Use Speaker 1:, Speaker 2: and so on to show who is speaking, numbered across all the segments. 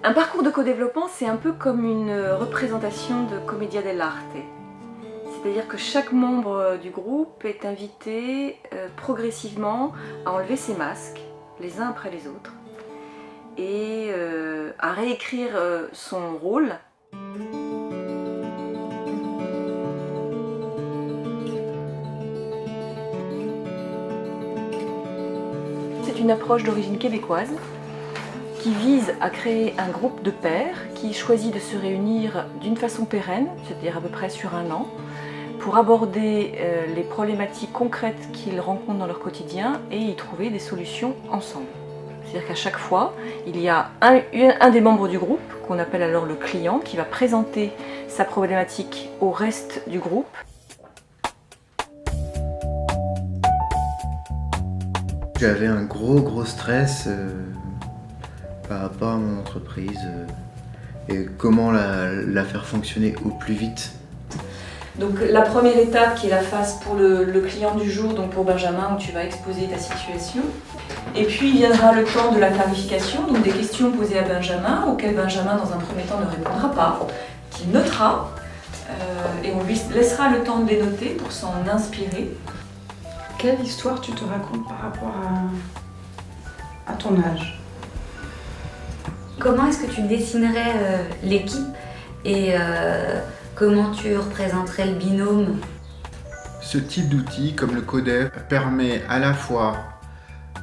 Speaker 1: Un parcours de co-développement, c'est un peu comme une représentation de commedia dell'arte. C'est-à-dire que chaque membre du groupe est invité progressivement à enlever ses masques, les uns après les autres, et à réécrire son rôle. C'est une approche d'origine québécoise qui vise à créer un groupe de pairs qui choisit de se réunir d'une façon pérenne, c'est-à-dire à peu près sur un an, pour aborder les problématiques concrètes qu'ils rencontrent dans leur quotidien et y trouver des solutions ensemble. C'est-à-dire qu'à chaque fois, il y a un des membres du groupe, qu'on appelle alors le client, qui va présenter sa problématique au reste du groupe.
Speaker 2: J'avais un gros stress par rapport à mon entreprise et comment la faire fonctionner au plus vite.
Speaker 1: Donc la première étape qui est la phase pour le client du jour, donc pour Benjamin, où tu vas exposer ta situation. Et puis viendra le temps de la clarification, donc des questions posées à Benjamin, auxquelles Benjamin dans un premier temps ne répondra pas, qu'il notera, et on lui laissera le temps de les noter pour s'en inspirer.
Speaker 3: Quelle histoire tu te racontes par rapport à ton âge?
Speaker 4: Comment est-ce que tu dessinerais l'équipe et comment tu représenterais le binôme?
Speaker 5: Ce type d'outil, comme le Codev, permet à la fois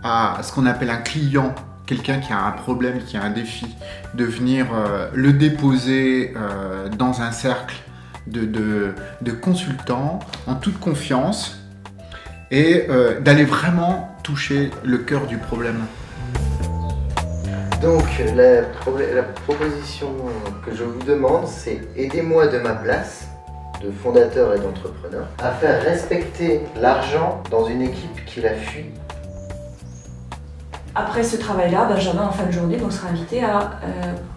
Speaker 5: à ce qu'on appelle un client, quelqu'un qui a un problème, qui a un défi, de venir le déposer dans un cercle de consultants en toute confiance et d'aller vraiment toucher le cœur du problème.
Speaker 2: Donc la proposition que je vous demande, c'est aidez-moi de ma place de fondateur et d'entrepreneur à faire respecter l'argent dans une équipe qui la fuit.
Speaker 1: Après ce travail-là, Benjamin, en fin de journée, donc, sera invité à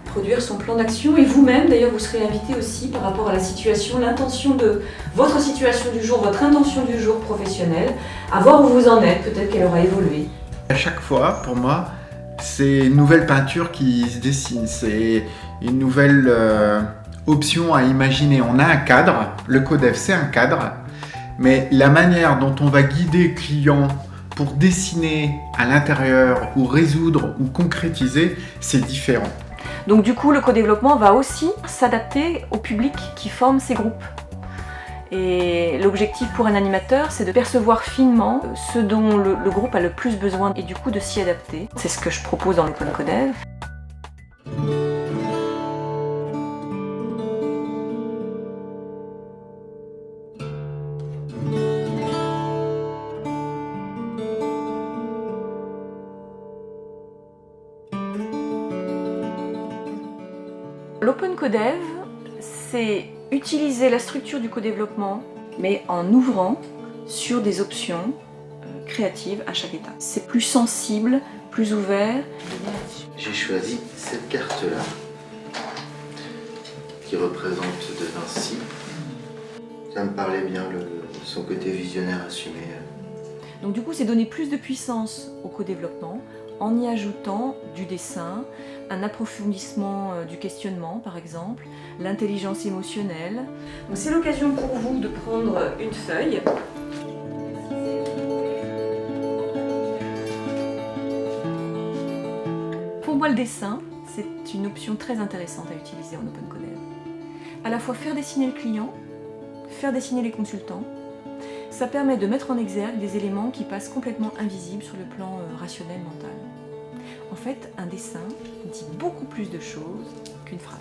Speaker 1: produire son plan d'action. Et vous-même, d'ailleurs, vous serez invité aussi par rapport à la situation, l'intention de votre situation du jour, votre intention du jour professionnelle, à voir où vous en êtes, peut-être qu'elle aura évolué.
Speaker 5: À chaque fois, pour moi, c'est une nouvelle peinture qui se dessine, c'est une nouvelle option à imaginer. On a un cadre, le Codev c'est un cadre, mais la manière dont on va guider le client pour dessiner à l'intérieur ou résoudre ou concrétiser, c'est différent.
Speaker 1: Donc du coup, le co-développement va aussi s'adapter au public qui forme ces groupes. Et l'objectif pour un animateur, c'est de percevoir finement ce dont le groupe a le plus besoin et du coup de s'y adapter. C'est ce que je propose dans l'Open Codev. L'Open Codev, c'est utiliser la structure du co-développement, mais en ouvrant sur des options créatives à chaque étape. C'est plus sensible, plus ouvert.
Speaker 2: J'ai choisi cette carte-là, qui représente De Vinci. Ça me parlait bien, son côté visionnaire assumé.
Speaker 1: Donc du coup, c'est donner plus de puissance au co-développement en y ajoutant du dessin, un approfondissement du questionnement par exemple, l'intelligence émotionnelle. Donc c'est l'occasion pour vous de prendre une feuille. Pour moi, le dessin, c'est une option très intéressante à utiliser en Open Codev. À la fois faire dessiner le client, faire dessiner les consultants. Ça permet de mettre en exergue des éléments qui passent complètement invisibles sur le plan rationnel, mental. En fait, un dessin dit beaucoup plus de choses qu'une phrase.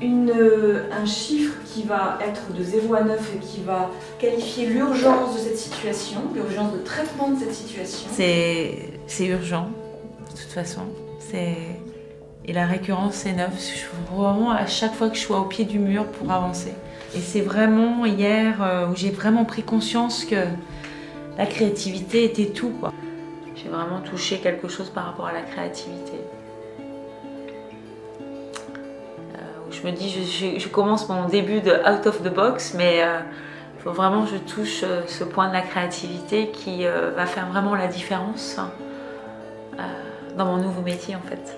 Speaker 1: Un chiffre qui va être de 0 à 9 et qui va qualifier l'urgence de cette situation, l'urgence de traitement de cette situation.
Speaker 6: C'est urgent, de toute façon. Et la récurrence, c'est 9. Je veux vraiment à chaque fois que je sois au pied du mur pour avancer. Et c'est vraiment hier où j'ai vraiment pris conscience que la créativité était tout, quoi. J'ai vraiment touché quelque chose par rapport à la créativité. Où je me dis, je commence mon début de out of the box, mais il faut vraiment que je touche ce point de la créativité qui va faire vraiment la différence dans mon nouveau métier en fait.